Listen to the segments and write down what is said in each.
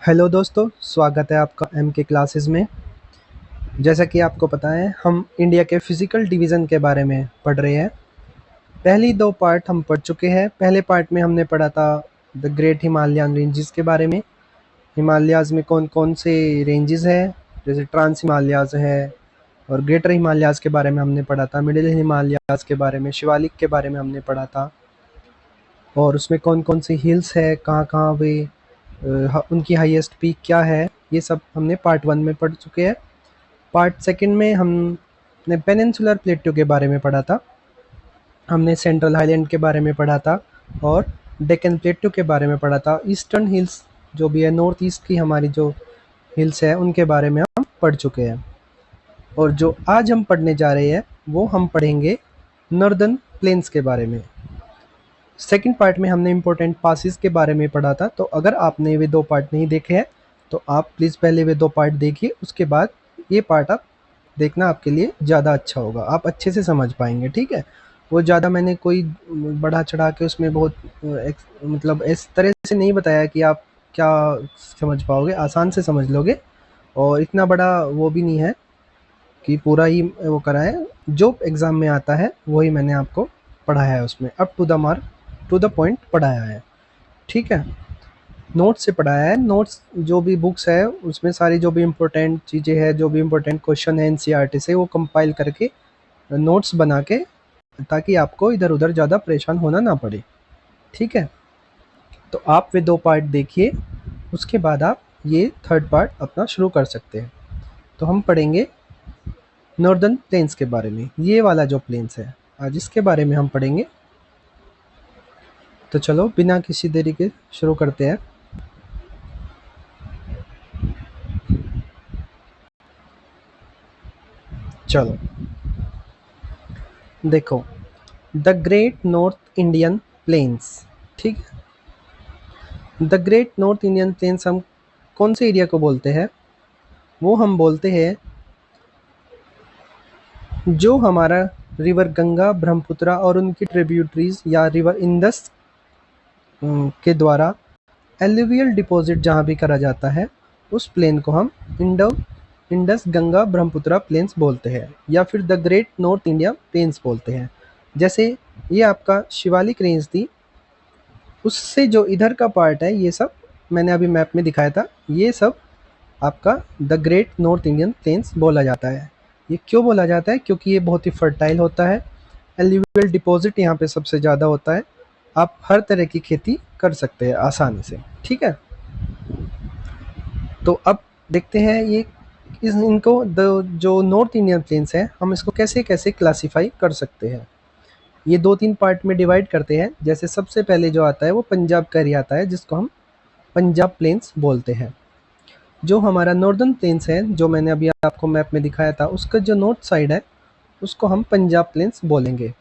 Hello दोस्तों, स्वागत है आपका एम के क्लासेस में। जैसा कि आपको पता है, हम इंडिया के फिजिकल डिवीज़न के बारे में पढ़ रहे हैं। पहली दो पार्ट हम पढ़ चुके हैं। पहले पार्ट में हमने पढ़ा था द ग्रेट हिमालयन रेंजेस के बारे में। हिमालयाज़ में कौन कौन से रेंजेस हैं, जैसे ट्रांस हिमालयाज़ है, और ग्रेटर हिमालयाज़ के बारे में हमने पढ़ा था। मिडिल हिमालयाज़ के बारे में, शिवालिक के बारे में हमने पढ़ा था, और उसमें कौन कौन सी हिल्स है, कहाँ कहाँ वे उनकी हाईएस्ट पीक क्या है, ये सब हमने पार्ट 1 में पढ़ चुके हैं। पार्ट सेकंड में हमने पेनिनसुलर प्लेटो के बारे में पढ़ा था। हमने सेंट्रल हाईलैंड के बारे में पढ़ा था और डेक्कन प्लेटो के बारे में पढ़ा था। ईस्टर्न हिल्स जो भी है, नॉर्थ ईस्ट की हमारी जो हिल्स है, उनके बारे में हम पढ़ चुके हैं। और जो आज हम पढ़ने जा रहे हैं वो हम पढ़ेंगे नॉर्दर्न प्लेन्स के बारे में। सेकंड पार्ट में हमने इम्पोर्टेंट पासिस के बारे में पढ़ा था। तो अगर आपने वे दो पार्ट नहीं देखे हैं तो आप प्लीज़ पहले वे दो पार्ट देखिए, उसके बाद ये पार्ट आप देखना, आपके लिए ज़्यादा अच्छा होगा, आप अच्छे से समझ पाएंगे। ठीक है, वो ज़्यादा मैंने कोई बढ़ा चढ़ा के उसमें बहुत मतलब इस तरह से नहीं बताया कि आप क्या समझ पाओगे, आसान से समझ लोगे। और इतना बड़ा वो भी नहीं है कि पूरा ही वो करा है। जो एग्ज़ाम में आता है वही मैंने आपको पढ़ाया है, उसमें up to the mark, to the point पढ़ाया है। ठीक है, नोट्स से पढ़ाया है। नोट्स जो भी बुक्स है उसमें सारी जो भी इम्पोर्टेंट चीज़ें हैं, जो भी इम्पोर्टेंट क्वेश्चन है एनसीईआरटी से, वो कंपाइल करके नोट्स बना के, ताकि आपको इधर उधर ज़्यादा परेशान होना ना पड़े। ठीक है, तो आप वे दो पार्ट देखिए, उसके बाद आप ये थर्ड पार्ट अपना शुरू कर सकते हैं। तो हम पढ़ेंगे नॉर्दर्न प्लेन्स के बारे में। ये वाला जो प्लेन्स है आज इसके बारे में हम पढ़ेंगे। तो चलो बिना किसी देरी के शुरू करते हैं। चलो देखो, the great north Indian plains. ठीक है, the great north Indian plains हम कौन से एरिया को बोलते हैं? वो हम बोलते हैं जो हमारा रिवर गंगा, ब्रह्मपुत्र और उनकी ट्रिब्यूटरीज या रिवर इंदस के द्वारा एलुवियल डिपॉजिट जहाँ भी करा जाता है, उस प्लेन को हम इंडस गंगा ब्रह्मपुत्र प्लेन्स बोलते हैं, या फिर the great north India plains बोलते हैं। जैसे ये आपका शिवालिक रेंज थी, उससे जो इधर का पार्ट है, ये सब मैंने अभी मैप में दिखाया था, ये सब आपका the great north Indian plains बोला जाता है। ये क्यों बोला जाता है? क्योंकि ये बहुत ही फर्टाइल होता है, एल्यूवियल डिपॉजिट यहाँ पे सबसे ज़्यादा होता है, आप हर तरह की खेती कर सकते हैं आसानी से। ठीक है, तो अब देखते हैं ये इनको जो नॉर्थ इंडियन प्लेन्स हैं, हम इसको कैसे कैसे क्लासीफाई कर सकते हैं। ये दो तीन पार्ट में डिवाइड करते हैं। जैसे सबसे पहले जो आता है वो पंजाब का एरिया आता है, जिसको हम पंजाब प्लेन्स बोलते हैं। जो हमारा नॉर्दर्न प्लेन्स है, जो मैंने अभी आपको मैप में दिखाया था, उसका जो नॉर्थ साइड है उसको हम पंजाब प्लेन्स बोलेंगे।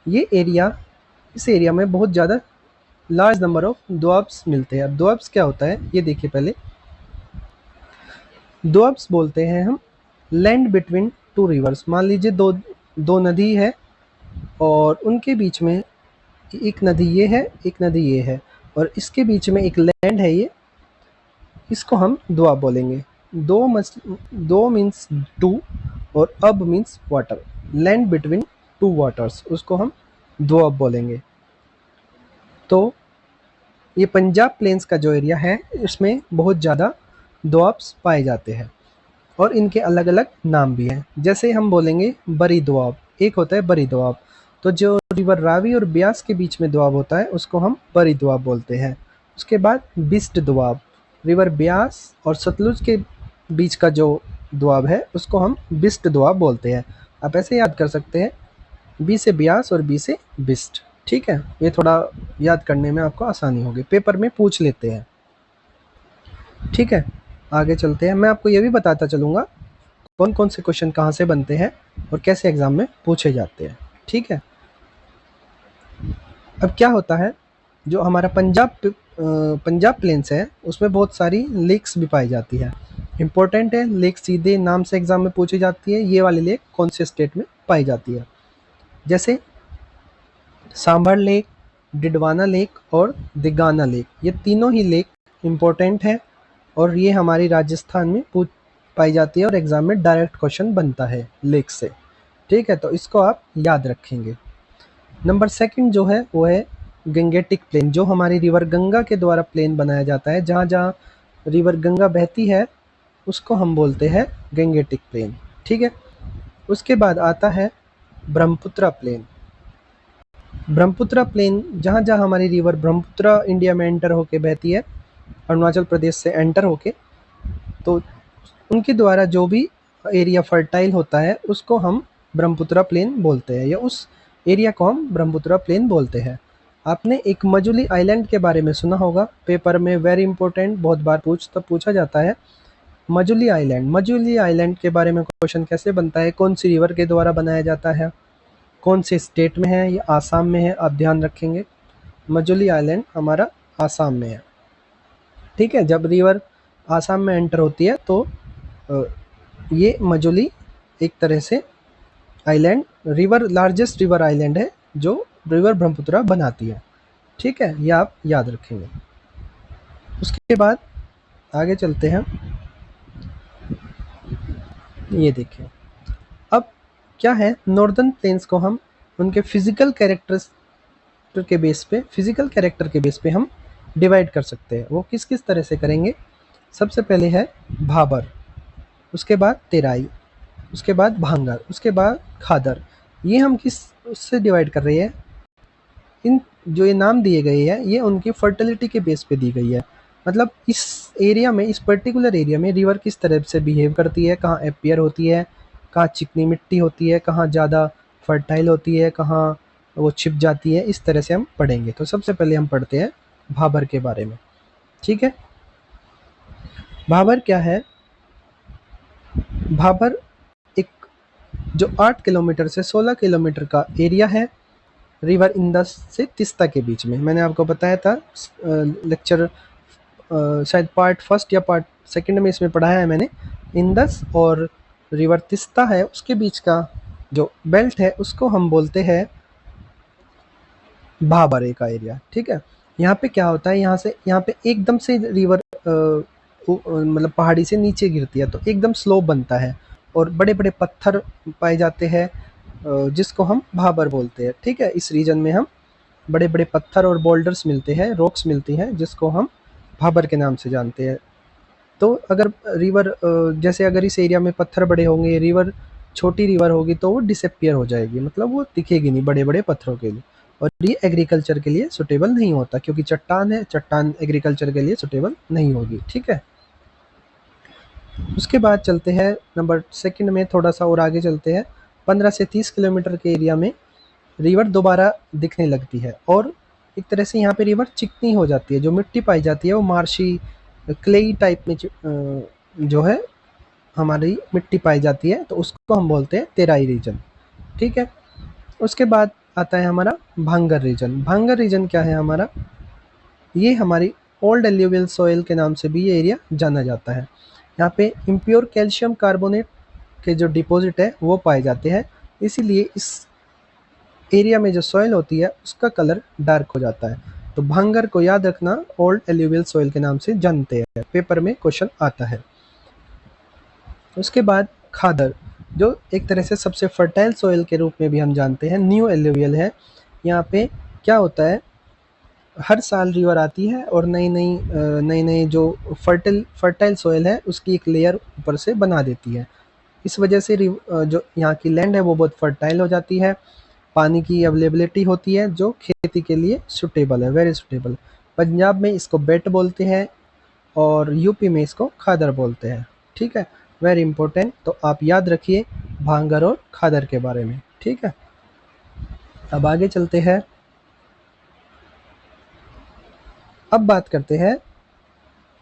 ये एरिया, इस एरिया में बहुत ज़्यादा लार्ज नंबर ऑफ दोआब्स मिलते हैं। अब दोआब्स क्या होता है ये देखिए पहले। दोआब्स बोलते हैं हम लैंड बिटवीन टू रिवर्स। मान लीजिए दो दो नदी है और उनके बीच में एक नदी ये है, एक नदी ये है, और इसके बीच में एक लैंड है, ये इसको हम दोआब बोलेंगे। दो मीन्स टू और अब means water. Land between two waters, उसको हम दोआब बोलेंगे। तो ये पंजाब प्लेन्स का जो एरिया है, इसमें बहुत ज़्यादा दोआब्स पाए जाते हैं, और इनके अलग अलग नाम भी हैं। जैसे हम बोलेंगे बरी दोआब, एक होता है बरी दोआब। तो जो रिवर रावी और ब्यास के बीच में दोआब होता है उसको हम बरी दोआब बोलते हैं। उसके बाद बिस्ट दोआब, रिवर ब्यास और सतलुज के बीच का जो दोआब है उसको हम बिस्ट दोआब बोलते हैं। आप ऐसे याद कर सकते हैं, बी से ब्यास और बी से बिस्ट। ठीक है, ये थोड़ा याद करने में आपको आसानी होगी, पेपर में पूछ लेते हैं। ठीक है, आगे चलते हैं। मैं आपको ये भी बताता चलूँगा कौन कौन से क्वेश्चन कहाँ से बनते हैं और कैसे एग्ज़ाम में पूछे जाते हैं। ठीक है, अब क्या होता है, जो हमारा पंजाब प्लेन्स है उसमें बहुत सारी लेक्स भी पाई जाती है। इम्पोर्टेंट है, लेक सीधे नाम से एग्ज़ाम में पूछी जाती है। ये वाली लेक कौन से स्टेट में पाई जाती है? जैसे सांभर लेक, डिडवाना लेक और दिगाना लेक, ये तीनों ही लेक इम्पोर्टेंट है। और ये हमारी राजस्थान में पाई जाती है और एग्ज़ाम में डायरेक्ट क्वेश्चन बनता है लेक से। ठीक है, तो इसको आप याद रखेंगे। नंबर सेकंड जो है वो है गंगेटिक प्लेन, जो हमारी रिवर गंगा के द्वारा प्लेन बनाया जाता है। जहाँ जहाँ रिवर गंगा बहती है उसको हम बोलते हैं गंगेटिक प्लेन। ठीक है, उसके बाद आता है ब्रह्मपुत्र प्लेन। ब्रह्मपुत्र प्लेन जहाँ जहाँ हमारी रिवर ब्रह्मपुत्र इंडिया में एंटर होके बहती है, अरुणाचल प्रदेश से एंटर होके, तो उनके द्वारा जो भी एरिया फर्टाइल होता है उसको हम ब्रह्मपुत्र प्लेन बोलते हैं, या उस एरिया को हम ब्रह्मपुत्र प्लेन बोलते हैं। आपने एक मजुली आइलैंड के बारे में सुना होगा, पेपर में वेरी इंपॉर्टेंट, बहुत बार पूछा जाता है। मजुली आइलैंड के बारे में क्वेश्चन कैसे बनता है, कौन सी रिवर के द्वारा बनाया जाता है, कौन से स्टेट में है, ये आसाम में है, आप ध्यान रखेंगे। मजुली आइलैंड हमारा आसाम में है। ठीक है, जब रिवर आसाम में एंटर होती है तो ये मजुली एक तरह से island river largest river island है जो रिवर ब्रह्मपुत्र बनाती है। ठीक है, ये आप याद रखेंगे। उसके बाद आगे चलते हैं। ये देखिए, अब क्या है, नॉर्दर्न प्लेन्स को हम उनके फिजिकल कैरेक्टर के बेस पे हम डिवाइड कर सकते हैं। वो किस किस तरह से करेंगे? सबसे पहले है भाबर, उसके बाद तेराई, उसके बाद भांगर, उसके बाद खादर। ये हम किस उससे डिवाइड कर रहे हैं? इन जो ये नाम दिए गए हैं ये उनकी फर्टिलिटी के बेस पे दी गई है। मतलब इस एरिया में, इस पर्टिकुलर एरिया में रिवर किस तरह से बिहेव करती है, कहाँ अपीयर होती है, कहाँ चिकनी मिट्टी होती है, कहाँ ज़्यादा फर्टाइल होती है, कहाँ वो छिप जाती है, इस तरह से हम पढ़ेंगे। तो सबसे पहले हम पढ़ते हैं भाबर के बारे में। ठीक है, भाबर क्या है? भाबर एक जो 8 किलोमीटर से 16 किलोमीटर का एरिया है रिवर इंदस से तीस्ता के बीच में। मैंने आपको बताया था लेक्चर शायद पार्ट फर्स्ट या पार्ट सेकंड में इसमें पढ़ाया है मैंने। इंदस और रिवर तीस्ता है उसके बीच का जो बेल्ट है उसको हम बोलते हैं भाबर का एरिया। ठीक है, यहाँ पे क्या होता है, यहाँ पे एकदम से रिवर मतलब पहाड़ी से नीचे गिरती है तो एकदम स्लोप बनता है और बड़े बड़े पत्थर पाए जाते हैं जिसको हम भाबर बोलते हैं। ठीक है, इस रीजन में हम बड़े बड़े पत्थर और बोल्डर्स मिलते हैं, रॉक्स मिलती हैं, जिसको हम भाबर के नाम से जानते हैं। तो अगर रिवर जैसे अगर इस एरिया में पत्थर बड़े होंगे, रिवर छोटी रिवर होगी तो वो डिसअपियर हो जाएगी, मतलब वो दिखेगी नहीं बड़े बड़े पत्थरों के लिए। और ये एग्रीकल्चर के लिए सुटेबल नहीं होता क्योंकि चट्टान है, चट्टान एग्रीकल्चर के लिए सुटेबल नहीं होगी। ठीक है, उसके बाद चलते हैं नंबर सेकंड में, थोड़ा सा और आगे चलते हैं। 15 से 30 किलोमीटर के एरिया में रिवर दोबारा दिखने लगती है और एक तरह से यहाँ पे रिवर चिकनी हो जाती है, जो मिट्टी पाई जाती है वो मार्शी क्लेई टाइप में जो है हमारी मिट्टी पाई जाती है, तो उसको हम बोलते हैं तेराई रीजन। ठीक है, उसके बाद आता है हमारा भांगर रीजन। भांगर रीजन क्या है हमारा? ये हमारी ओल्ड एल्यूवियल सॉइल के नाम से भी ये एरिया जाना जाता है। यहाँ पे इम्प्योर कैल्शियम कार्बोनेट के जो डिपॉजिट है वो पाए जाते हैं, इसीलिए इस एरिया में जो सॉइल होती है उसका कलर डार्क हो जाता है। तो भांगर को याद रखना, ओल्ड एल्यूवियल सॉइल के नाम से जानते हैं, पेपर में क्वेश्चन आता है। उसके बाद खादर, जो एक तरह से सबसे फर्टाइल सॉइल के रूप में भी हम जानते हैं, न्यू एल्यूवियल है। यहाँ पे क्या होता है, हर साल रिवर आती है और नई नई जो फर्टाइल सॉइल है उसकी एक लेयर ऊपर से बना देती है। इस वजह से जो यहाँ की लैंड है वो बहुत फर्टाइल हो जाती है, पानी की अवेलेबिलिटी होती है जो खेती के लिए सुटेबल है, वेरी सुटेबल। पंजाब में इसको बेट बोलते हैं और यूपी में इसको खादर बोलते हैं। ठीक है, वेरी इंपॉर्टेंट, तो आप याद रखिए भांगर और खादर के बारे में। ठीक है, अब आगे चलते हैं। अब बात करते हैं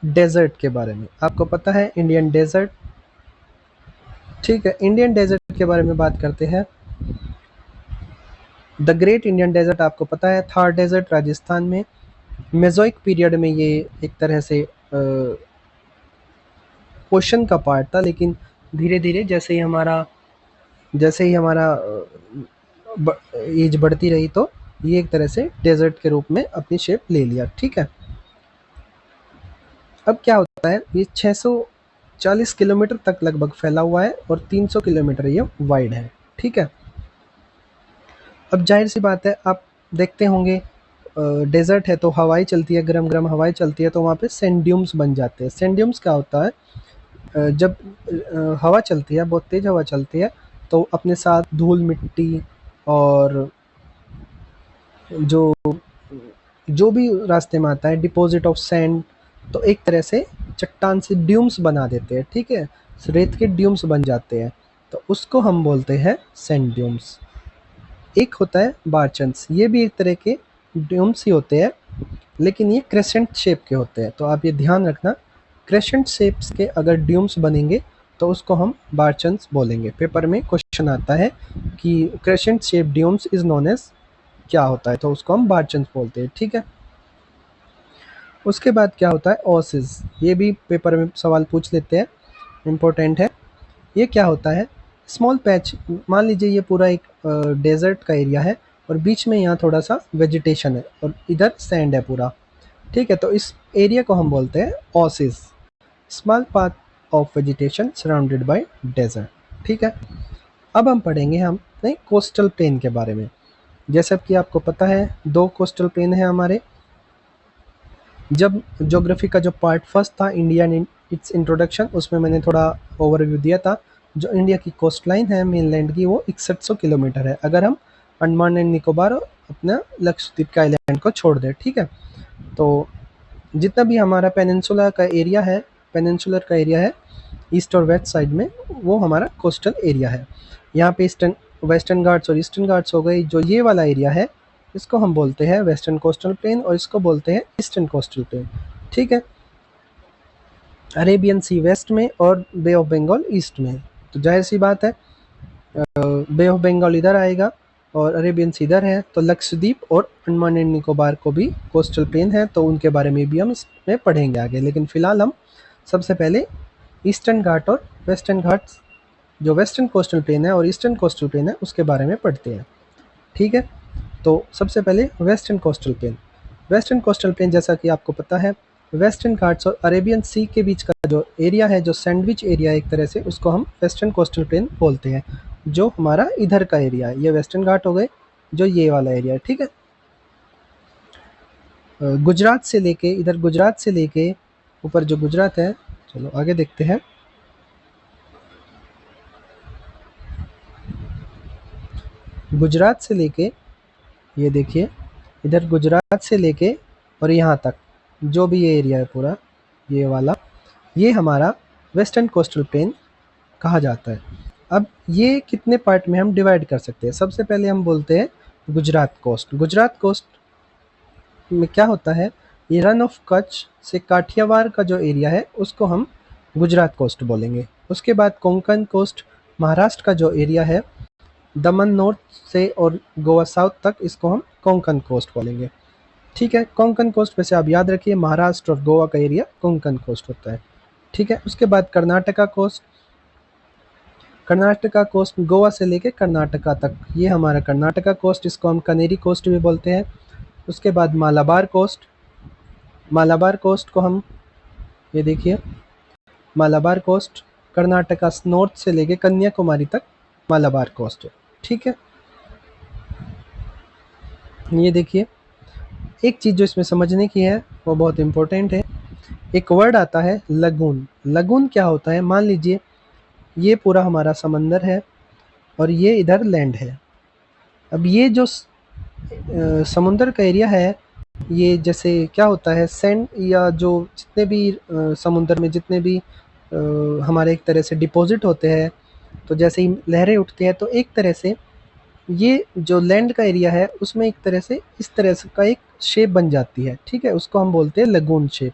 डेजर्ट के बारे में। आपको पता है इंडियन डेजर्ट। ठीक है, इंडियन डेजर्ट के बारे में बात करते हैं। द ग्रेट इंडियन डेजर्ट आपको पता है, थार डेजर्ट राजस्थान में। मेजोइक पीरियड में ये एक तरह से क्वेश्चन का पार्ट था, लेकिन धीरे धीरे जैसे ही हमारा एज बढ़ती रही तो ये एक तरह से डेजर्ट के रूप में अपनी शेप ले लिया। ठीक है, अब क्या होता है, ये 640 किलोमीटर तक लगभग फैला हुआ है और 300 किलोमीटर ये वाइड है, ठीक है। अब जाहिर सी बात है, आप देखते होंगे डेजर्ट है तो हवाएं चलती है, गरम गरम हवाएं चलती है, तो वहाँ पे सैंड ड्यून्स बन जाते हैं। सैंड ड्यून्स क्या होता है, जब हवा चलती है, बहुत तेज हवा चलती है, तो अपने साथ धूल मिट्टी और जो जो भी रास्ते में आता है, डिपॉजिट ऑफ सैंड, तो एक तरह से चट्टान से ड्यूम्स बना देते हैं, ठीक है, रेत के ड्यूम्स बन जाते हैं, तो उसको हम बोलते हैं सैंड ड्यूम्स। एक होता है बारचंस, ये भी एक तरह के ड्यूम्स ही होते हैं, लेकिन ये क्रेसेंट शेप के होते हैं, तो आप ये ध्यान रखना, क्रेसेंट शेप्स के अगर ड्यूम्स बनेंगे तो उसको हम बारचंस बोलेंगे। पेपर में क्वेश्चन आता है कि crescent shape dunes is known as क्या होता है, तो उसको हम बारचंस बोलते हैं, ठीक है। उसके बाद क्या होता है ओसिस, ये भी पेपर में सवाल पूछ लेते हैं, इम्पोर्टेंट है। ये क्या होता है, स्मॉल पैच, मान लीजिए ये पूरा एक डेजर्ट का एरिया है और बीच में यहाँ थोड़ा सा वेजिटेशन है और इधर सैंड है पूरा, ठीक है, तो इस एरिया को हम बोलते हैं oasis, small part of vegetation surrounded by desert, ठीक है। अब हम पढ़ेंगे हम नहीं कोस्टल प्लेन के बारे में। जैसा कि आपको पता है, दो कोस्टल प्लेन है हमारे। जब ज्योग्राफी का जो पार्ट फर्स्ट था, इंडिया इन इट्स इंट्रोडक्शन, उसमें मैंने थोड़ा ओवरव्यू दिया था। जो इंडिया की कोस्ट लाइन है मेनलैंड की, वो 6100 किलोमीटर है, अगर हम अंडमान एंड निकोबार और अपना लक्षद्वीप के आइलैंड को छोड़ दें, ठीक है। तो जितना भी हमारा पेनिनसुला का एरिया है, पेनिनसुलर का एरिया है ईस्ट और वेस्ट साइड में, वो हमारा कोस्टल एरिया है। यहाँ पे ईस्टर्न वेस्टर्न घाट्स और ईस्टर्न घाट्स हो गई। जो ये वाला एरिया है, इसको हम बोलते हैं वेस्टर्न कोस्टल प्लेन और इसको बोलते हैं ईस्टर्न कोस्टल प्लेन, ठीक है। अरेबियन सी वेस्ट में और बे ऑफ बंगाल ईस्ट में, तो जाहिर सी बात है बे ऑफ बंगाल इधर आएगा और अरेबियन सी इधर है, तो लक्षद्वीप और अंडमान एंड निकोबार को भी कोस्टल प्लेन है, तो उनके बारे में भी हम इसमें पढ़ेंगे आगे। लेकिन फिलहाल हम सबसे पहले ईस्टर्न घाट और वेस्टर्न घाट्स, जो वेस्टर्न कोस्टल प्लेन है और ईस्टर्न कोस्टल प्लेन है, उसके बारे में पढ़ते हैं, ठीक है। तो सबसे पहले western coastal plain. Western coastal plain, जैसा कि आपको पता है, वेस्टर्न घाट्स और अरेबियन सी के बीच का जो एरिया है, जो सैंडविच एरिया एक तरह से, उसको हम वेस्टर्न कोस्टल प्लेन बोलते हैं। जो हमारा इधर का एरिया है, ये वेस्टर्न घाट हो गए, जो ये वाला एरिया है, ठीक है। गुजरात से लेके इधर, गुजरात से लेके ऊपर जो गुजरात है, चलो आगे देखते हैं। गुजरात से लेके, ये देखिए, इधर गुजरात से लेके और यहाँ तक जो भी ये एरिया है पूरा, ये वाला, ये हमारा वेस्टर्न कोस्टल प्लेन कहा जाता है। अब ये कितने पार्ट में हम डिवाइड कर सकते हैं। सबसे पहले हम बोलते हैं गुजरात कोस्ट। गुजरात कोस्ट में क्या होता है, ये रन ऑफ कच्छ से काठियावाड़ का जो एरिया है, उसको हम गुजरात कोस्ट बोलेंगे। उसके बाद कोंकण कोस्ट, महाराष्ट्र का जो एरिया है, दमन नॉर्थ से और गोवा साउथ तक, इसको हम कोंकण कोस्ट बोलेंगे, ठीक है। कोंकण कोस्ट वैसे आप याद रखिए, महाराष्ट्र और गोवा का एरिया कोंकण कोस्ट होता है, ठीक है। उसके बाद कर्नाटका कोस्ट, कर्नाटका कोस्ट गोवा से लेके कर्नाटका तक, ये हमारा कर्नाटका कोस्ट, इसको हम कनेरी कोस्ट भी बोलते हैं। उसके बाद मालाबार कोस्ट, मालाबार कोस्ट को हम, ये देखिए, मालाबार कोस्ट कर्नाटका नॉर्थ से लेके कन्याकुमारी तक मालाबार कोस्ट है, ठीक है। ये देखिए, एक चीज़ जो इसमें समझने की है, वो बहुत इम्पोर्टेंट है। एक वर्ड आता है लगून। लगून क्या होता है, मान लीजिए ये पूरा हमारा समंदर है और ये इधर लैंड है। अब ये जो समुंदर का एरिया है, ये जैसे क्या होता है, सैंड या जो जितने भी समुंदर में जितने भी हमारे एक तरह से डिपॉजिट होते हैं, तो जैसे ही लहरें उठती हैं, तो एक तरह से ये जो लैंड का एरिया है, उसमें एक तरह से इस तरह से का एक शेप बन जाती है, ठीक है। उसको हम बोलते हैं लगून शेप।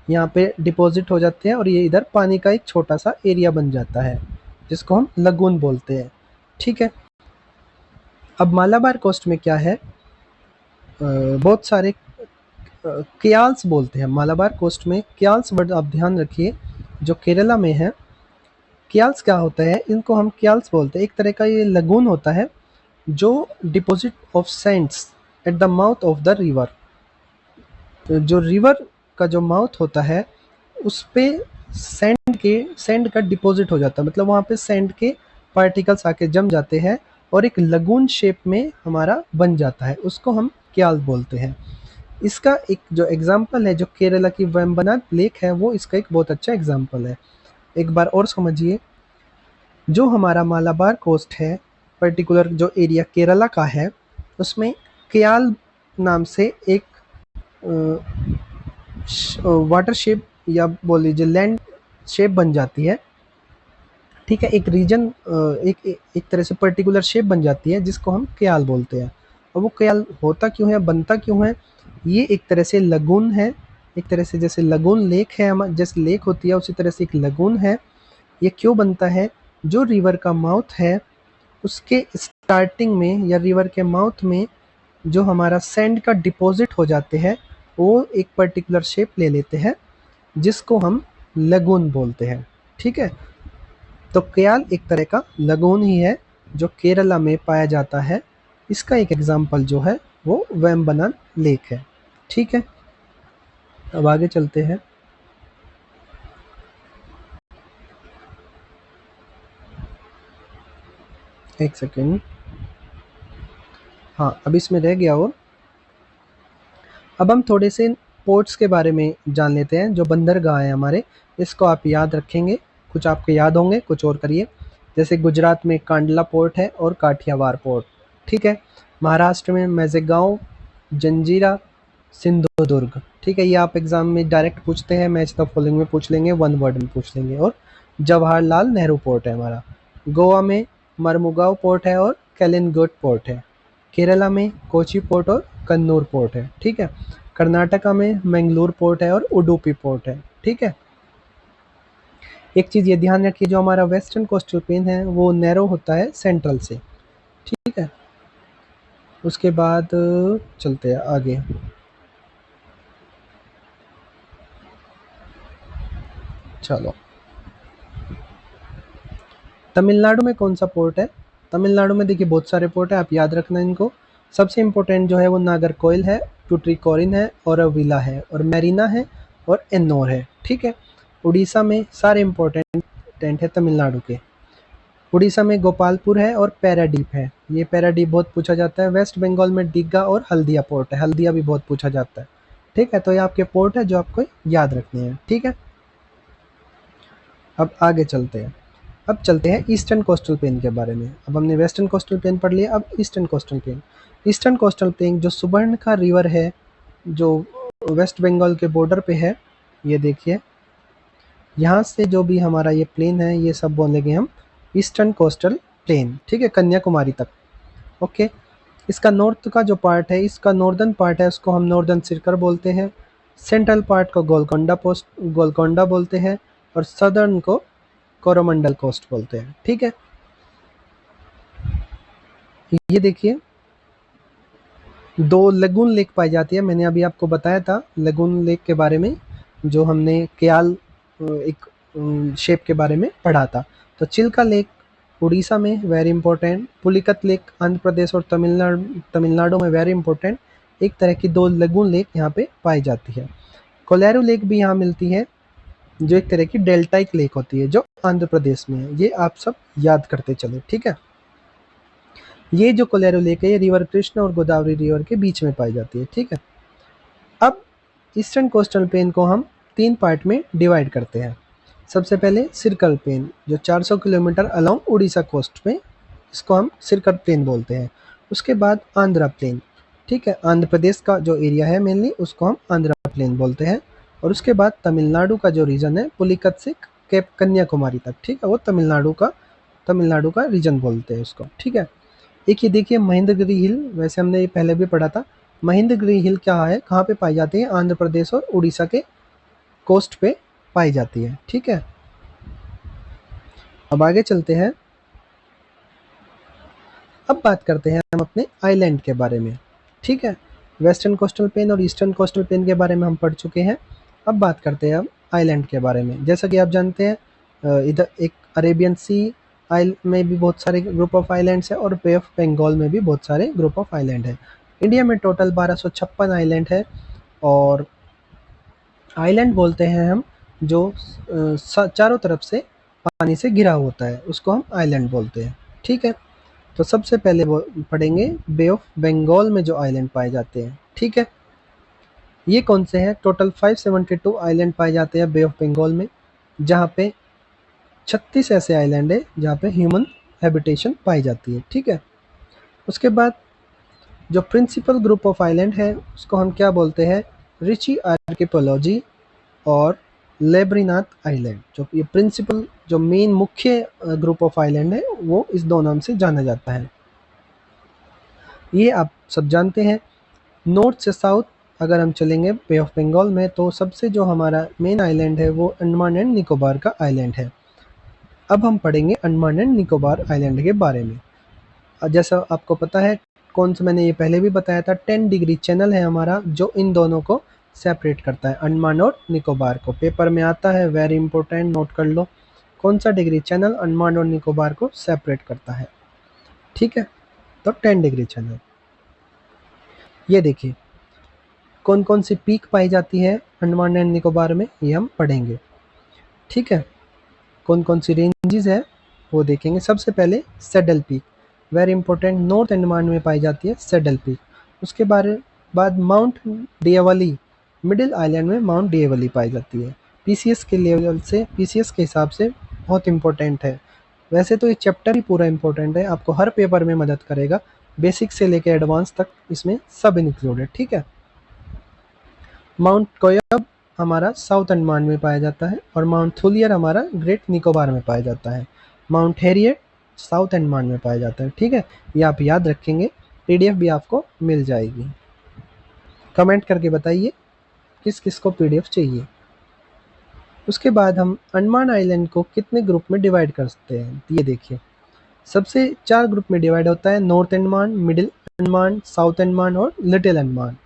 यहाँ पे डिपॉजिट हो जाते हैं और ये इधर पानी का एक छोटा सा एरिया बन जाता है, जिसको हम लगून बोलते हैं, ठीक है। अब मालाबार कोस्ट में क्या है, बहुत सारे क्याल्स बोलते हैं मालाबार कोस्ट में। क्याल्स वर्ड आप ध्यान रखिए, जो केरला में है। क्याल्स क्या होता है, इनको हम क्याल्स बोलते हैं। एक तरह का ये लगून होता है, जो deposit of Sands at the mouth of the river, जो रिवर का जो माउथ होता है, उस पे सैंड का डिपॉजिट हो जाता है, मतलब वहाँ पे सैंड के पार्टिकल्स आके जम जाते हैं और एक लगून शेप में हमारा बन जाता है, उसको हम क्याल बोलते हैं। इसका एक जो एग्जाम्पल है, जो केरला की वेम्बनाड लेक है, वो इसका एक बहुत अच्छा एग्जाम्पल है। एक बार और समझिए, जो हमारा मालाबार कोस्ट है, पर्टिकुलर जो एरिया केरला का है, उसमें क्याल नाम से एक वाटर शेप या बोल लीजिए लैंड शेप बन जाती है। ठीक है, एक रीजन एक तरह से पर्टिकुलर शेप बन जाती है जिसको हम क्याल बोलते हैं। और वो क्याल होता क्यों है, बनता क्यों है, ये एक तरह से लगून है, एक तरह से जैसे लगून लेक है, हम जैसे लेक होती है उसी तरह से एक लगून है। ये क्यों बनता है, जो रिवर का माउथ है उसके स्टार्टिंग में या रिवर के माउथ में जो हमारा सैंड का डिपॉजिट हो जाते हैं, वो एक पर्टिकुलर शेप ले लेते हैं जिसको हम लगून बोलते हैं। ठीक है, तो क्याल एक तरह का लगून ही है जो केरला में पाया जाता है। इसका एक एग्जाम्पल जो है वो वेम्बनाड लेक है। ठीक है, अब आगे चलते हैं। एक सेकेंड, हाँ अब इसमें रह गया वो। अब हम थोड़े से पोर्ट्स के बारे में जान लेते हैं, जो बंदरगाह है हमारे, इसको आप याद रखेंगे, कुछ आपके याद होंगे, कुछ और करिए। जैसे गुजरात में कांडला पोर्ट है और काठियावाड़ पोर्ट। ठीक है, महाराष्ट्र में मैजेगांव, जंजीरा, सिंधुदुर्ग। ठीक है, ये आप एग्जाम में डायरेक्ट पूछते हैं, मैच द फॉलोइंग में पूछ लेंगे, वन वर्ड में पूछ लेंगे। और जवाहरलाल नेहरू पोर्ट है हमारा। गोवा में मरमुगांव पोर्ट है और कैलिनगोट पोर्ट है। केरला में कोची पोर्ट और कन्नूर पोर्ट है। ठीक है, कर्नाटका में मैंगलोर पोर्ट है और उडुपी पोर्ट है। ठीक है, एक चीज़ ये ध्यान रखिए, जो हमारा वेस्टर्न कोस्टल प्लेन है वो नैरो होता है सेंट्रल से। ठीक है, उसके बाद चलते हैं आगे। चलो, तमिलनाडु में कौन सा पोर्ट है? तमिलनाडु में देखिए बहुत सारे पोर्ट है, आप याद रखना इनको। सबसे इम्पोर्टेंट जो है वो नागरकोइल है, टुट्रीकोरिन है, औरविला है, और मैरिना है, और एन्नोर है। ठीक है, उड़ीसा में सारे इम्पोर्टेंट है तमिलनाडु के। उड़ीसा में गोपालपुर है और पैराडीप है, ये पैराडीप बहुत पूछा जाता है। वेस्ट बंगाल में डिग्गा और हल्दिया पोर्ट है, हल्दिया भी बहुत पूछा जाता है। ठीक है, तो ये आपके पोर्ट है जो आपको याद रखने हैं। ठीक है, अब आगे चलते हैं। अब चलते हैं ईस्टर्न कोस्टल प्लेन के बारे में। अब हमने वेस्टर्न कोस्टल प्लेन पढ़ लिया, अब eastern coastal plain. Eastern coastal plain जो सुबर्णका रिवर है, जो वेस्ट बंगाल के बॉर्डर पे है, ये देखिए, यहाँ से जो भी हमारा ये प्लेन है ये सब बोलेंगे हम ईस्टर्न कोस्टल प्लेन। ठीक है, कन्याकुमारी तक। ओके, इसका नॉर्थ का जो पार्ट है, इसका नॉर्दर्न पार्ट है, उसको हम नॉर्दर्न सिरकर बोलते हैं। सेंट्रल पार्ट को गोलकोंडा बोलते हैं, और सदर्न को कोरोमंडल कोस्ट बोलते हैं। ठीक है, ये देखिए, दो लगून लेक पाई जाती है, मैंने अभी आपको बताया था लगून लेक के बारे में, जो हमने क्याल एक शेप के बारे में पढ़ा था। तो चिल्का लेक उड़ीसा में very important, Pulicat lake Andhra Pradesh और तमिलनाडु में वेरी इंपॉर्टेंट। एक तरह की दो लगून लेक यहाँ पे पाई जाती है। कोलेरू लेक भी यहाँ मिलती है, जो एक तरह की डेल्टाइक लेक होती है, जो आंध्र प्रदेश में है। ये आप सब याद करते चले। ठीक है, ये जो कोलेरू लेक है, ये रिवर कृष्ण और गोदावरी रिवर के बीच में पाई जाती है। ठीक है, अब ईस्टर्न कोस्टल प्लेन को हम 3 पार्ट में डिवाइड करते हैं। सबसे पहले सिरकल प्लेन, जो 400 किलोमीटर अलोंग उड़ीसा कोस्ट में, इसको हम सिरकल प्लेन बोलते हैं। उसके बाद आंध्रा प्लेन, ठीक है, आंध्र प्रदेश का जो एरिया है मेनली, उसको हम आंध्रा प्लेन बोलते हैं। और उसके बाद तमिलनाडु का जो रीजन है, पुलिकत से कैप कन्याकुमारी तक, ठीक है, वो तमिलनाडु का रीजन बोलते हैं उसको। ठीक है, एक ये देखिए महेंद्रगिरी हिल, वैसे हमने ये पहले भी पढ़ा था। महेंद्रगिरी हिल क्या है, कहाँ पे पाई जाती है? आंध्र प्रदेश और उड़ीसा के कोस्ट पे पाई जाती है। ठीक है, अब आगे चलते हैं। अब बात करते हैं हम अपने आइलैंड के बारे में। ठीक है, वेस्टर्न कोस्टल प्लेन और ईस्टर्न कोस्टल प्लेन के बारे में हम पढ़ चुके हैं। अब बात करते हैं हम आइलैंड के बारे में। जैसा कि आप जानते हैं, इधर एक अरेबियन सी आइल में भी बहुत सारे ग्रुप ऑफ आइलैंड्स है, और बे ऑफ बंगाल में भी बहुत सारे ग्रुप ऑफ आइलैंड है। इंडिया में टोटल 1256 आइलैंड है। और आइलैंड बोलते हैं हम जो चारों तरफ से पानी से घिरा होता है, उसको हम आइलैंड बोलते हैं। ठीक है, तो सबसे पहले वो पढ़ेंगे बे ऑफ बंगाल में जो आइलैंड पाए जाते हैं। ठीक है, ये कौन से हैं? टोटल 572 आइलैंड पाए जाते हैं बे ऑफ बंगाल में, जहाँ पे 36 ऐसे आइलैंड है जहाँ पे ह्यूमन हैबिटेशन पाई जाती है। ठीक है, उसके बाद जो प्रिंसिपल ग्रुप ऑफ आइलैंड है उसको हम क्या बोलते हैं? रिची आर्किपोलॉजी और लेब्रिनाथ आइलैंड। जो ये प्रिंसिपल जो मेन मुख्य ग्रुप ऑफ आइलैंड है वो इस दो नाम से जाना जाता है। ये आप सब जानते हैं। नॉर्थ से साउथ अगर हम चलेंगे बे ऑफ बंगाल में, तो सबसे जो हमारा मेन आइलैंड है वो अंडमान एंड निकोबार का आइलैंड है। अब हम पढ़ेंगे अंडमान एंड निकोबार आइलैंड के बारे में। जैसा आपको पता है, कौन सा मैंने ये पहले भी बताया था, 10 डिग्री चैनल है हमारा जो इन दोनों को सेपरेट करता है, अंडमान और निकोबार को। पेपर में आता है, वेरी इंपॉर्टेंट, नोट कर लो। कौन सा डिग्री चैनल अंडमान और निकोबार को सेपरेट करता है? ठीक है, तो 10 डिग्री चैनल। ये देखिए कौन कौन सी पीक पाई जाती है अंडमान एंड निकोबार में, ये हम पढ़ेंगे। ठीक है, कौन कौन सी रेंजेस है वो देखेंगे। सबसे पहले saddle peak, very important, north Andaman में पाई जाती है सेडल पीक। उसके बाद माउंट डियावली, मिडिल आइलैंड में माउंट डियावली पाई जाती है। पीसीएस के लेवल से, पीसीएस के हिसाब से बहुत इंपॉर्टेंट है। वैसे तो ये चैप्टर ही पूरा इंपॉर्टेंट है, आपको हर पेपर में मदद करेगा, बेसिक से लेकर एडवांस तक इसमें सब इंक्लूडेड। ठीक है, माउंट कोयब हमारा साउथ अंडमान में पाया जाता है और माउंट थुलियर हमारा ग्रेट निकोबार में पाया जाता है। माउंट हैरियट साउथ अंडमान में पाया जाता है। ठीक है, ये आप याद रखेंगे, पीडीएफ भी आपको मिल जाएगी। कमेंट करके बताइए किस किस को पीडीएफ चाहिए। उसके बाद हम अंडमान आइलैंड को कितने ग्रुप में डिवाइड कर सकते हैं, ये देखिए। सबसे 4 ग्रुप में डिवाइड होता है, north Andaman, middle Andaman, south Andaman और लिटिल अंडमान।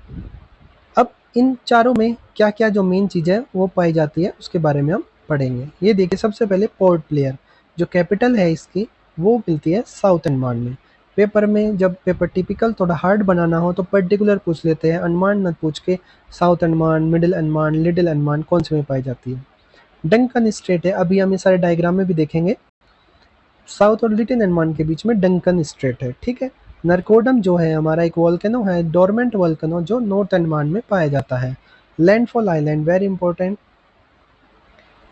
अब इन चारों में क्या क्या जो मेन चीज़ है वो पाई जाती है उसके बारे में हम पढ़ेंगे। ये देखिए, सबसे पहले पोर्ट ब्लेयर, जो कैपिटल है इसकी वो मिलती है साउथ अंडमान में। पेपर में जब पेपर टिपिकल थोड़ा हार्ड बनाना हो तो पर्टिकुलर पूछ लेते हैं, अंडमान न पूछ के south Andaman, middle Andaman, little Andaman कौन से में पाई जाती है। डंकन स्ट्रेट है, अभी हम ये सारे डायग्राम में भी देखेंगे, साउथ और लिटिल अंडमान के बीच में डंकन स्ट्रेट है। ठीक है, नरकोडम जो है हमारा एक वोल्केनो है, डोरमेंट वोल्केनो, जो नॉर्थ अंडमान में पाया जाता है। Landfall island, very important,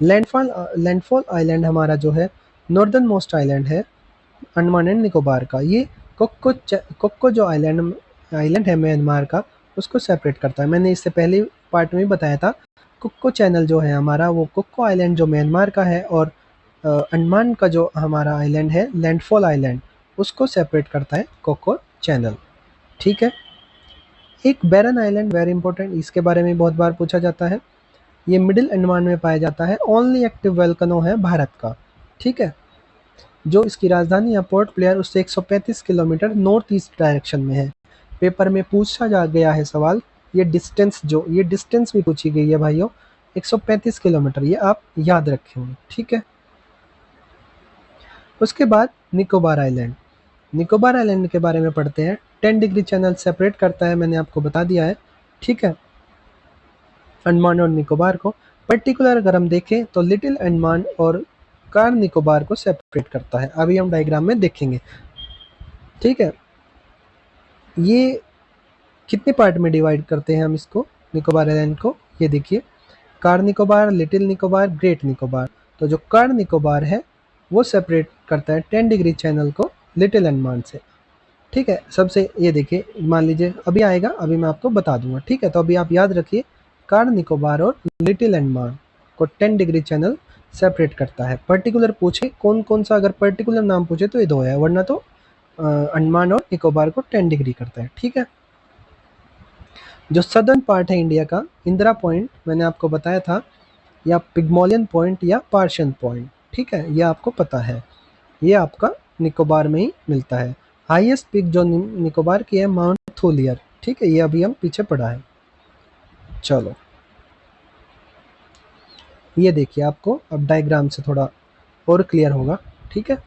landfall island हमारा जो है नॉर्दर्न मोस्ट आइलैंड है अंडमान एंड निकोबार का। ये कोक्को जो आइलैंड आइलैंड है म्यांमार का, उसको सेपरेट करता है। मैंने इससे पहले पार्ट में भी बताया था, कोक्को चैनल जो है हमारा वो कोक्को आइलैंड जो म्यांमार का है, और अंडमान का जो हमारा आइलैंड है लैंडफॉल आइलैंड, उसको सेपरेट करता है कोक्को चैनल। ठीक है, एक बैरन आइलैंड, वेरी इंपॉर्टेंट, इसके बारे में बहुत बार पूछा जाता है। ये मिडिल अंडमान में पाया जाता है, ओनली एक्टिव वोल्केनो है भारत का। ठीक है, जो इसकी राजधानी या पोर्ट ब्लेयर उससे 135 किलोमीटर नॉर्थ ईस्ट डायरेक्शन में है। पेपर में पूछा जा गया है सवाल, ये डिस्टेंस भी पूछी गई है भाइयों, 135 किलोमीटर, ये आप याद रखेंगे। ठीक है, उसके बाद निकोबार आइलैंड, निकोबार आइलैंड के बारे में पढ़ते हैं। 10 डिग्री चैनल सेपरेट करता है, मैंने आपको बता दिया है। ठीक है, अंडमान और निकोबार को पर्टिकुलर अगर हम देखें तो लिटिल अंडमान और कार निकोबार को सेपरेट करता है, अभी हम डायग्राम में देखेंगे। ठीक है, ये कितने पार्ट में डिवाइड करते हैं हम इसको, निकोबार आइलैंड को, ये देखिए, car Nicobar, little Nicobar, great Nicobar. तो जो कार निकोबार है वो सेपरेट करता है 10 डिग्री चैनल को लिटिल अंडमान से। ठीक है, सबसे ये देखिए, मान लीजिए अभी आएगा, अभी मैं आपको बता दूंगा। ठीक है, तो अभी आप याद रखिए, कार निकोबार और लिटिल अंडमान को 10 डिग्री चैनल सेपरेट करता है। पर्टिकुलर पूछे कौन कौन सा, अगर पर्टिकुलर नाम पूछे तो ये दो है, वरना तो अंडमान और निकोबार को 10 डिग्री करता है। ठीक है, जो सदर्न पार्ट है इंडिया का, इंदिरा पॉइंट मैंने आपको बताया था, या पिग्मोलियन पॉइंट या पार्शियन पॉइंट, ठीक है, ये आपको पता है, ये आपका निकोबार में ही मिलता है। हाईएस्ट पिक जो निकोबार की है माउंट थोलियर। ठीक है, ये अभी हम पीछे पढ़ा है। चलो, ये देखिए, आपको अब डायग्राम से थोड़ा और क्लियर होगा। ठीक है,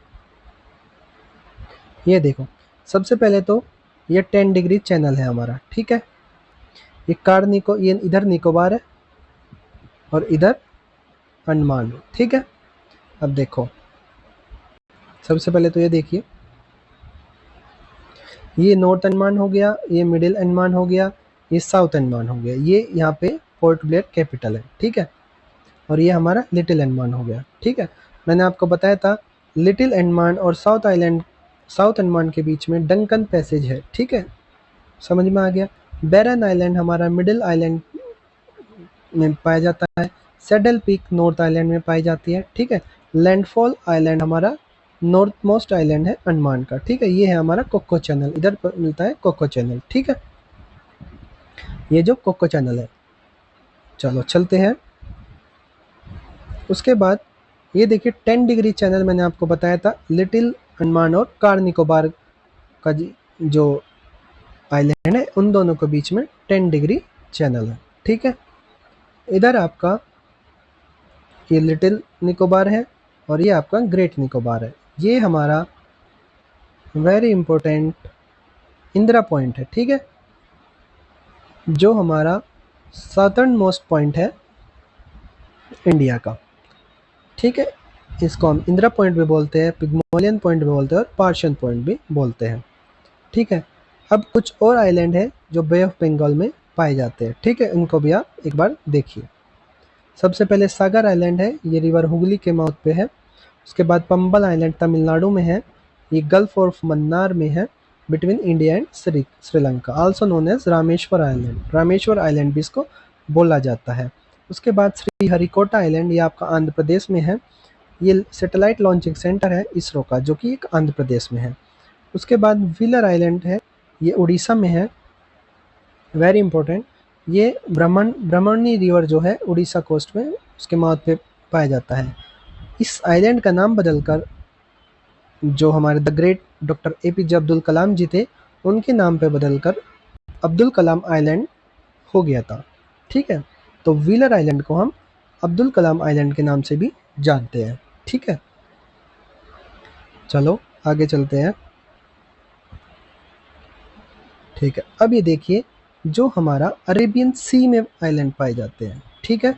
ये देखो, सबसे पहले तो ये 10 डिग्री चैनल है हमारा। ठीक है, ये इधर निकोबार है और इधर अंडमान। ठीक है, अब देखो, सबसे पहले तो ये देखिए, ये नॉर्थ अंडमान हो गया, ये मिडिल अंडमान हो गया, ये साउथ अंडमान हो गया, ये यहाँ पे पोर्ट ब्लेयर कैपिटल है। ठीक है, और ये हमारा लिटिल अंडमान हो गया। ठीक है, मैंने आपको बताया था लिटिल अंडमान और साउथ अंडमान के बीच में डंकन पैसेज है। ठीक है, समझ में आ गया। बैरन आइलैंड हमारा मिडिल आइलैंड में पाया जाता है। सैडल पीक नॉर्थ आइलैंड में पाई जाती है। ठीक है, लैंडफॉल आइलैंड हमारा नॉर्थ मोस्ट आइलैंड है अंडमान का। ठीक है, ये है हमारा कोको चैनल, इधर पर मिलता है कोको चैनल। ठीक है, ये जो कोको चैनल है। चलो चलते हैं, उसके बाद ये देखिए 10 डिग्री चैनल मैंने आपको बताया था, लिटिल अंडमान और कार निकोबार का जो आइलैंड है उन दोनों के बीच में 10 डिग्री चैनल है। ठीक है, इधर आपका ये लिटिल निकोबार है और ये आपका ग्रेट निकोबार है। ये हमारा वेरी इंपॉर्टेंट इंदिरा पॉइंट है। ठीक है, जो हमारा साउथर्न मोस्ट पॉइंट है इंडिया का। ठीक है, इसको हम इंदिरा पॉइंट भी बोलते हैं, पिग्मोलियन पॉइंट भी बोलते हैं और पार्शियन पॉइंट भी बोलते हैं। ठीक है, अब कुछ और आइलैंड है जो बे ऑफ बंगाल में पाए जाते हैं। ठीक है, इनको भी आप एक बार देखिए। सबसे पहले सागर आइलैंड है, ये रिवर हुगली के माउथ पे है। उसके बाद पंबल आइलैंड तमिलनाडु में है, ये गल्फ ऑफ मन्नार में है, between India and Sri Lanka, also known as Rameshwar island. Rameshwar island भी इसको बोला जाता है। उसके बाद श्री हरिकोटा आइलैंड, ये आपका आंध्र प्रदेश में है। ये सैटेलाइट लॉन्चिंग सेंटर है इसरो का, जो कि एक आंध्र प्रदेश में है। उसके बाद व्हीलर आइलैंड है, ये उड़ीसा में है, वेरी इंपॉर्टेंट। ये ब्रह्मणी रिवर जो है उड़ीसा कोस्ट में, उसके माउथ पे पाया जाता है। इस आइलैंड का नाम बदलकर जो हमारे the great doctor APJ Abdul Kalam ji थे, उनके नाम पे बदलकर अब्दुल कलाम आइलैंड हो गया था। ठीक है, तो व्हीलर आइलैंड को हम अब्दुल कलाम आइलैंड के नाम से भी जानते हैं। ठीक है, चलो आगे चलते हैं। ठीक है, अब ये देखिए, जो हमारा अरेबियन सी में आइलैंड पाए जाते हैं, ठीक है,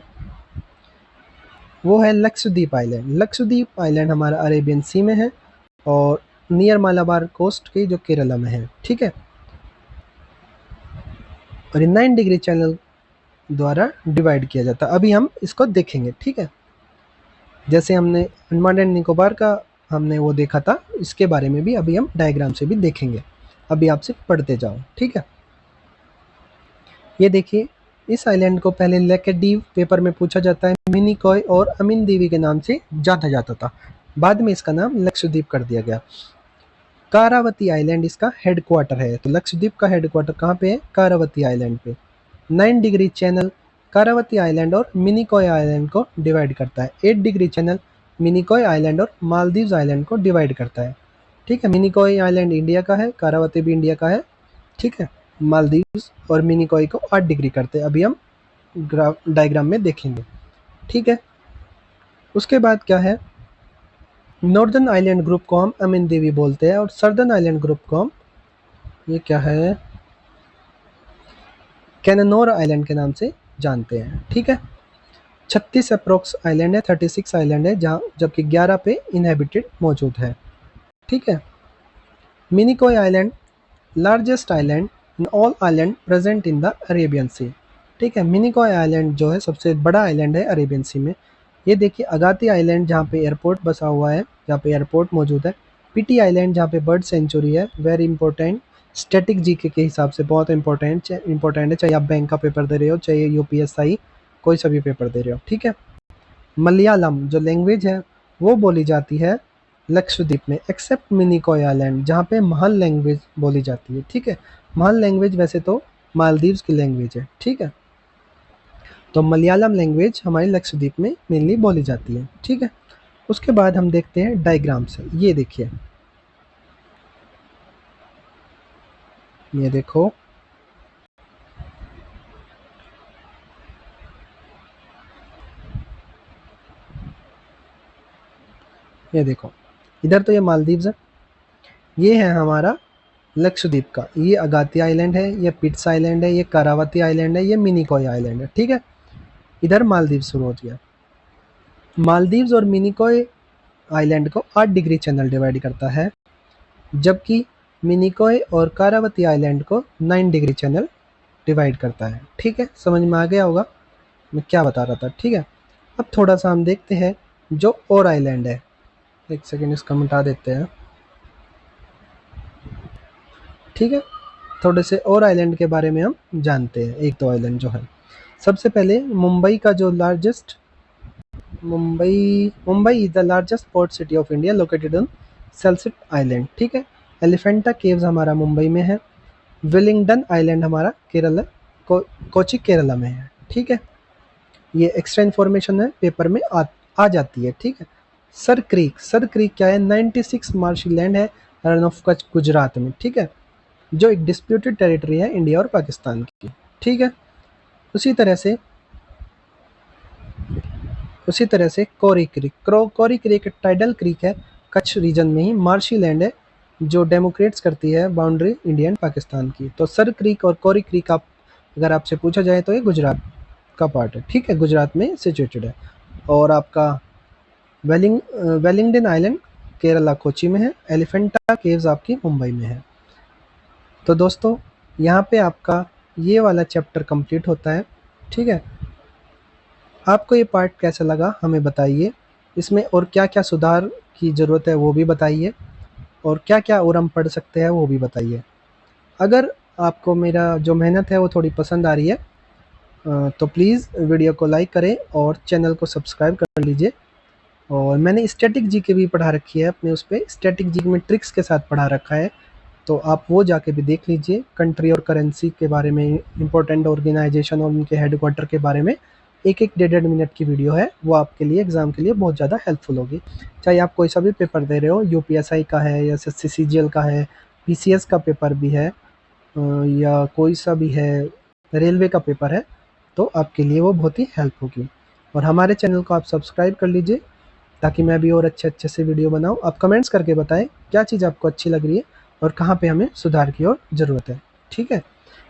वो है लक्षद्वीप आइलैंड। लक्षद्वीप आइलैंड हमारा अरेबियन सी में है और नियर मालाबार कोस्ट के जो केरला में है। ठीक है, और ये 9 डिग्री चैनल द्वारा डिवाइड किया जाता है। अभी हम इसको देखेंगे। ठीक है, जैसे हमने अंडमान एंड निकोबार का हमने वो देखा था, इसके बारे में भी अभी हम डायग्राम से भी देखेंगे। अभी आप सिर्फ पढ़ते जाओ। ठीक है, ये देखिए, इस आइलैंड को पहले लेकेडीव पेपर में पूछा जाता है, मिनिकॉय और अमीन देवी के नाम से जाना जाता था। बाद में इसका नाम लक्षद्वीप कर दिया गया। कारावती आइलैंड इसका हेडक्वार्टर है। तो लक्षद्वीप का हेडक्वार्टर कहाँ पे है? कारावती आइलैंड पे। 9 डिग्री चैनल कारावती आइलैंड और मिनिकॉय आइलैंड को डिवाइड करता है। 8 डिग्री चैनल मिनिकॉय आइलैंड और मालदीव्स आइलैंड को डिवाइड करता है। ठीक है, मिनिकॉय आइलैंड इंडिया का है, कारावती भी इंडिया का है। ठीक है, मालदीव्स और मिनिकॉय को 8 डिग्री करते हैं। अभी हम डायग्राम में देखेंगे। ठीक है, उसके बाद क्या है, नॉर्दर्न आइलैंड ग्रुप को हम अमीन देवी बोलते हैं और सदर्न आइलैंड ग्रुप को हम, ये क्या है, कैननोर आइलैंड के नाम से जानते हैं। ठीक है, 36 अप्रोक्स आइलैंड है, 36 आइलैंड है, जहाँ जबकि 11 पे इनहेबिटेड मौजूद है। ठीक है, Minicoy island largest island in all island present in the Arabian sea. ठीक है, मिनिकॉय आइलैंड जो है सबसे बड़ा आइलैंड है अरेबियन सी में। ये देखिए, अगाती आइलैंड जहाँ पे एयरपोर्ट बसा हुआ है, जहाँ पे एयरपोर्ट मौजूद है। पीटी आइलैंड जहाँ पे बर्ड सेंचुरी है, वेरी इंपॉर्टेंट, स्टैटिक जीके के हिसाब से बहुत इंपॉर्टेंट है, चाहे आप बैंक का पेपर दे रहे हो, चाहे UPSI कोई सा भी पेपर दे रहे हो। ठीक है, मलयालम जो लैंग्वेज है वो बोली जाती है लक्षद्वीप में, एक्सेप्ट मिनिकॉय आइलैंड जहाँ पे महल लैंग्वेज बोली जाती है। ठीक है, महल लैंग्वेज वैसे तो मालदीव्स की लैंग्वेज है। ठीक है, तो मलयालम लैंग्वेज हमारी लक्षद्वीप में मेनली बोली जाती है। ठीक है, उसके बाद हम देखते हैं डायग्राम से। ये देखिए, ये देखो, ये देखो, इधर तो ये मालदीव्स है, ये है हमारा लक्षद्वीप का, ये अगाती आइलैंड है, ये पिट्स आइलैंड है, ये कारावती आइलैंड है, ये मिनिकॉय आइलैंड है। ठीक है, इधर मालदीव शुरू हो गया। मालदीव्स और मिनिकॉय आइलैंड को 8 डिग्री चैनल डिवाइड करता है, जबकि मिनिकॉय और कारावती आइलैंड को 9 डिग्री चैनल डिवाइड करता है। ठीक है, समझ में आ गया होगा मैं क्या बता रहा था। ठीक है, अब थोड़ा सा हम देखते हैं जो और आइलैंड है। एक सेकेंड, इसका मिटा देते हैं। ठीक है, थोड़े से और आइलैंड के बारे में हम जानते हैं। एक दो आइलैंड जो है, सबसे पहले मुंबई का जो largest Mumbai is the largest port city of India located on Salsette island. ठीक है, एलिफेंटा केव्स हमारा मुंबई में है। विलिंगडन आइलैंड हमारा केरला कोची केरला में है। ठीक है, ये एक्स्ट्रा इन्फॉर्मेशन है, पेपर में आ जाती है। ठीक है, सर क्रीक क्या है? 96 मार्शी लैंड है रन ऑफ कच्छ गुजरात में। ठीक है, जो एक डिस्प्यूटेड टेरिटरी है इंडिया और पाकिस्तान की। ठीक है, उसी तरह से कोरी क्रीक एक टाइडल क्रीक है, कच्छ रीजन में ही मार्शी लैंड है जो डेमोक्रेट्स करती है बाउंड्री इंडिया एंड पाकिस्तान की। तो सर क्रीक और कोरी क्रीक अगर आपसे पूछा जाए तो ये गुजरात का पार्ट है। ठीक है, गुजरात में सिचुएटेड है। और आपका वेलिंगडन आइलैंड केरला कोची में है। एलिफेंटा केव्स आपकी मुंबई में है। तो दोस्तों, यहाँ पे आपका ये वाला चैप्टर कंप्लीट होता है। ठीक है, आपको ये पार्ट कैसा लगा हमें बताइए। इसमें और क्या क्या सुधार की ज़रूरत है वो भी बताइए, और क्या क्या और हम पढ़ सकते हैं वो भी बताइए। अगर आपको मेरा जो मेहनत है वो थोड़ी पसंद आ रही है तो प्लीज़ वीडियो को लाइक करें और चैनल को सब्सक्राइब कर लीजिए। और मैंने स्टैटिक जीके भी पढ़ा रखी है अपने उस पे, स्टैटिक जीके में ट्रिक्स के साथ पढ़ा रखा है, तो आप वो जाके भी देख लीजिए। कंट्री और करेंसी के बारे में, इंपॉर्टेंट ऑर्गेनाइजेशन और उनके हेडक्वार्टर के बारे में एक 1.5 मिनट की वीडियो है, वो आपके लिए एग्ज़ाम के लिए बहुत ज़्यादा हेल्पफुल होगी। चाहे आप कोई सा भी पेपर दे रहे हो, यूपीएसआई का है या एसएससी सीजीएल का है, पीसीएस का पेपर भी है या कोई सा भी है, रेलवे का पेपर है, तो आपके लिए वो बहुत ही हेल्प होगी। और हमारे चैनल को आप सब्सक्राइब कर लीजिए ताकि मैं भी और अच्छे से वीडियो बनाऊँ। आप कमेंट्स करके बताएं क्या चीज़ आपको अच्छी लग रही है और कहाँ पे हमें सुधार की और ज़रूरत है। ठीक है,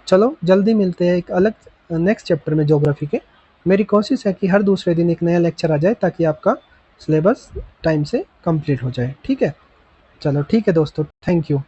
चलो जल्दी मिलते हैं एक अलग नेक्स्ट चैप्टर में ज्योग्राफी के। मेरी कोशिश है कि हर दूसरे दिन एक नया लेक्चर आ जाए ताकि आपका सिलेबस टाइम से कंप्लीट हो जाए। ठीक है, चलो ठीक है दोस्तों, थैंक यू।